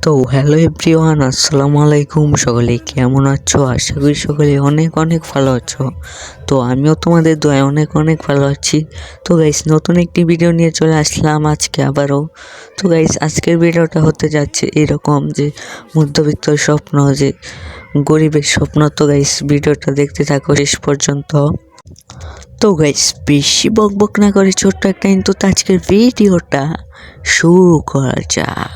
তো hello everyone, আসসালামু আলাইকুম। সকলে কেমন আছো? আশা করি সকলে অনেক অনেক ভালো আছো। তো আমিও তোমাদের দোয়ায় অনেক অনেক ভালো আছি। তো গাইস, নতুন একটি ভিডিও নিয়ে চলে আসলাম আজকে আবারও। তো গাইস, আজকের ভিডিওটা হতে যাচ্ছে এরকম যে মধ্যবিত্ত স্বপ্ন, যে গরিবের স্বপ্ন। তো গাইস, ভিডিওটা দেখতে থাকো শেষ পর্যন্ত। তো গাইস, বেশি বকবক না করে ছোট্ট একটা কিন্তু আজকের ভিডিওটা শুরু করা যাক।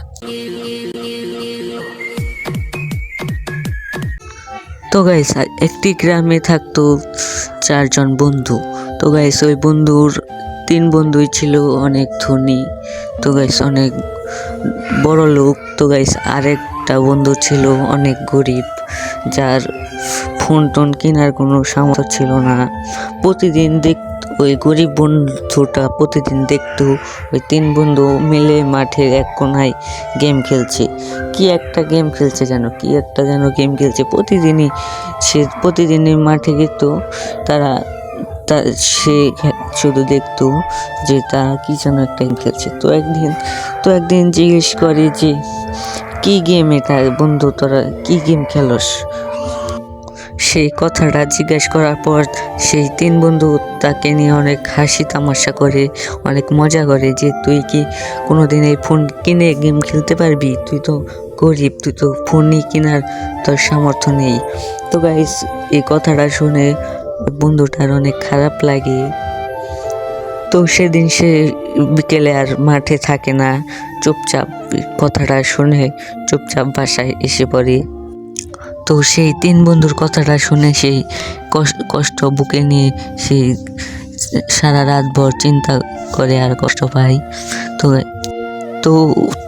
তো গাইস, একটি গ্রামে থাকতো চারজন বন্ধু। তো গাইস, ওই তিন বন্ধুই ছিল অনেক ধনী। তো গাইস, অনেক বড় লোক। তো গাইস, আরেকটা বন্ধু ছিল অনেক গরিব, যার ফোন টোন কেনার কোনো সামর্থ্য ছিল না। প্রতিদিন ওই গরিব বন্ধুটা প্রতিদিন দেখতো ওই তিন বন্ধু মিলে মাঠের এক কোনায় গেম খেলছে। কি একটা গেম খেলছে প্রতিদিনই মাঠে যেত তারা। সে শুধু দেখতো যে তারা কি যেন একটা গেম খেলছে। তো একদিন জিজ্ঞেস করে যে কি গেম এটা বন্ধু, তোরা কি গেম খেলোস? সেই কথাটা জিজ্ঞেস করার পর সেই তিন বন্ধু তাকে নিয়ে অনেক হাসি তামাশা করে, অনেক মজা করে যে তুই কি কোনোদিন এই ফোন কিনে গেম খেলতে পারবি? তুই তো গরিব, তুই তো ফোনই কেনার তোর সামর্থ্য নেই। তো গাইস, এই কথাটা শুনে বন্ধুটার অনেক খারাপ লাগে। তো সেদিন সে বিকেলে আর মাঠে থাকে না, চুপচাপ কথাটা শুনে চুপচাপ বাসায় এসে পড়ে। তো সেই তিন বন্ধুর কথাটা শুনে সেই কষ্ট বুকে নিয়ে সেই সারা রাত ভর চিন্তা করে আর কষ্ট পায়। তো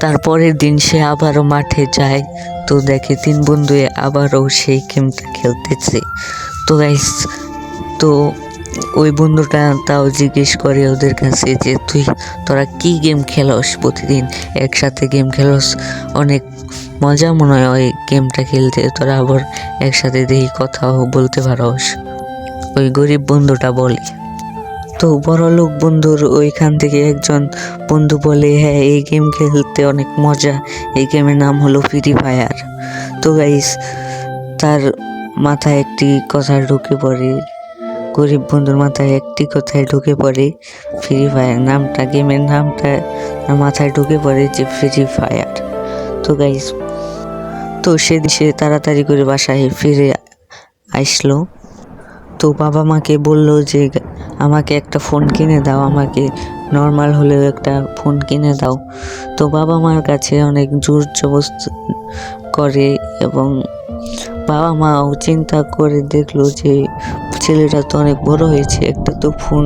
তারপরের দিন সে আবারও মাঠে যায়। তো দেখে তিন বন্ধু আবারও সেই গেমটা খেলতেছে। তো গাইস, তো ওই বন্ধুটা তাও জিজ্ঞেস করে ওদের কাছে যে তোরা কি গেম খেলোস? প্রতিদিন একসাথে গেম খেলোস, অনেক মজা মনে হয় ওই গেমটা খেলতে, তোরা আবার একসাথে দেখি কথাও বলতে পারোস। ওই গরিব বন্ধুটা বলে। তো বড় লোক বন্ধুর ওইখান থেকে একজন বন্ধু বলে, হ্যাঁ, এই গেম খেলতে অনেক মজা, এই গেমের নাম হলো ফ্রি ফায়ার। তো গাইস, তার মাথায় একটি কথা ঢুকে পড়ে, গরিব বন্ধুর মাথায় একটি কথায় ঢুকে পড়ে ফ্রি ফায়ার নামটা, গেমের নামটা মাথায় ঢুকে পড়ে যে ফ্রি ফায়ার। তো গাইস, তো সেদিন সে তাড়াতাড়ি করে বাসায় ফিরে আসলো। তো বাবা মাকে বললো যে আমাকে একটা ফোন কিনে দাও, আমাকে নর্মাল হলেও একটা ফোন কিনে দাও। তো বাবা মার কাছে অনেক জোর জবরদস্তি করে, এবং বাবা মাও চিন্তা করে দেখলো যে ছেলেটা তো অনেক বড় হয়েছে, একটা তো ফোন।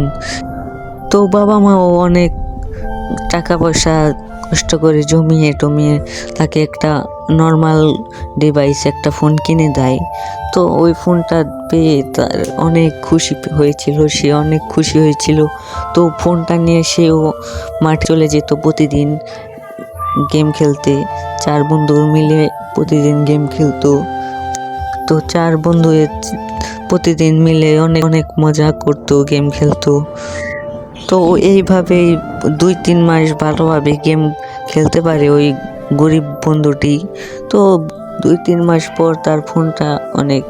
তো বাবা মাও অনেক টাকা পয়সা কষ্ট করে জমিয়ে টমিয়ে তাকে একটা নর্মাল ডিভাইস, একটা ফোন কিনে দেয়। তো ওই ফোনটা পেয়ে তার অনেক সে অনেক খুশি হয়েছিল। তো ফোনটা নিয়ে সেও মাঠে চলে যেত প্রতিদিন গেম খেলতে। চার বন্ধু মিলে প্রতিদিন গেম খেলতো। তো চার বন্ধু প্রতিদিন মিলে অনেক অনেক মজা করতো, গেম খেলতো। তো এইভাবেই 2-3 মাস ভালোভাবে গেম খেলতে পারে ওই গরিব বন্ধুটি। তো 2-3 মাস পর তার ফোনটা অনেক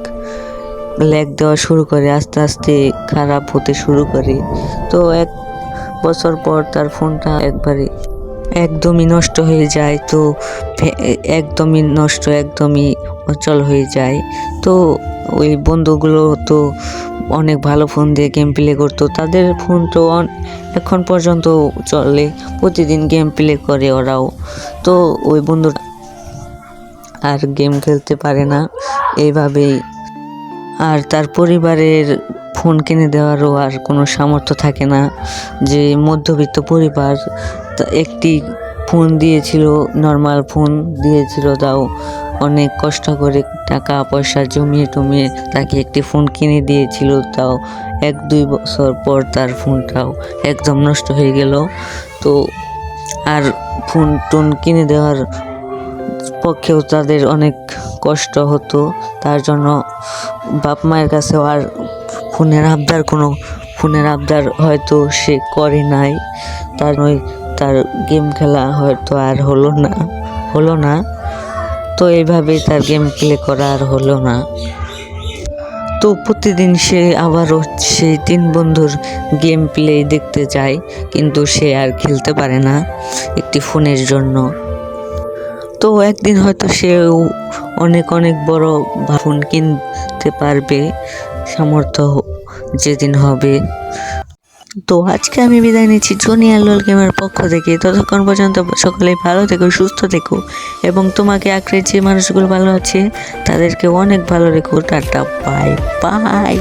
ল্যাগ দেওয়া শুরু করে, আস্তে আস্তে খারাপ হতে শুরু করে। তো 1 বছর পর তার ফোনটা একদমই নষ্ট হয়ে যায়। তো একদমই অচল হয়ে যায়। তো ওই বন্ধুগুলো তো অনেক ভালো ফোন দিয়ে গেম প্লে করতো, তাদের ফোন তো এখন পর্যন্ত চলে, প্রতিদিন গেম প্লে করে ওরাও। তো ওই বন্ধু আর গেম খেলতে পারে না এইভাবেই। আর তার পরিবারের ফোন কিনে দেওয়ারও আর কোনো সামর্থ্য থাকে না। যে মধ্যবিত্ত পরিবার একটি ফোন দিয়েছিল, নর্মাল ফোন দিয়েছিল, তাও অনেক কষ্ট করে টাকা পয়সা জমিয়ে টমিয়ে তাকে একটি ফোন কিনে দিয়েছিল। তাও 1-2 বছর পর তার ফোনটাও একদম নষ্ট হয়ে গেল। তো আর ফোন টোন কিনে দেওয়ার পক্ষেও তাদের অনেক কষ্ট হতো। তার জন্য বাপ মায়ের কাছেও আর ফোনের আবদার হয়তো সে করে নাই। তার গেম খেলা হয়তো আর হলো না। তো এইভাবে তার গেম প্লে করা আর হলো না। তো প্রতিদিন সে আবারও সেই 3 বন্ধুর গেম প্লে দেখতে যায়, কিন্তু সে আর খেলতে পারে না একটি ফোনের জন্য। তো একদিন হয়তো সেও অনেক অনেক বড় ফোন কিনতে পারবে, সামর্থ্য যেদিন হবে। তো আজকে আমি বিদায় নিচ্ছি জনি আলওয়াল গেমের পক্ষ থেকে। ততক্ষণ পর্যন্ত সকলেই ভালো থেকো, সুস্থ থেকো, এবং তোমাকে আঁকড়ে যে মানুষগুলো ভালো আছে তাদেরকে অনেক ভালো রেখো। Tata, bye bye.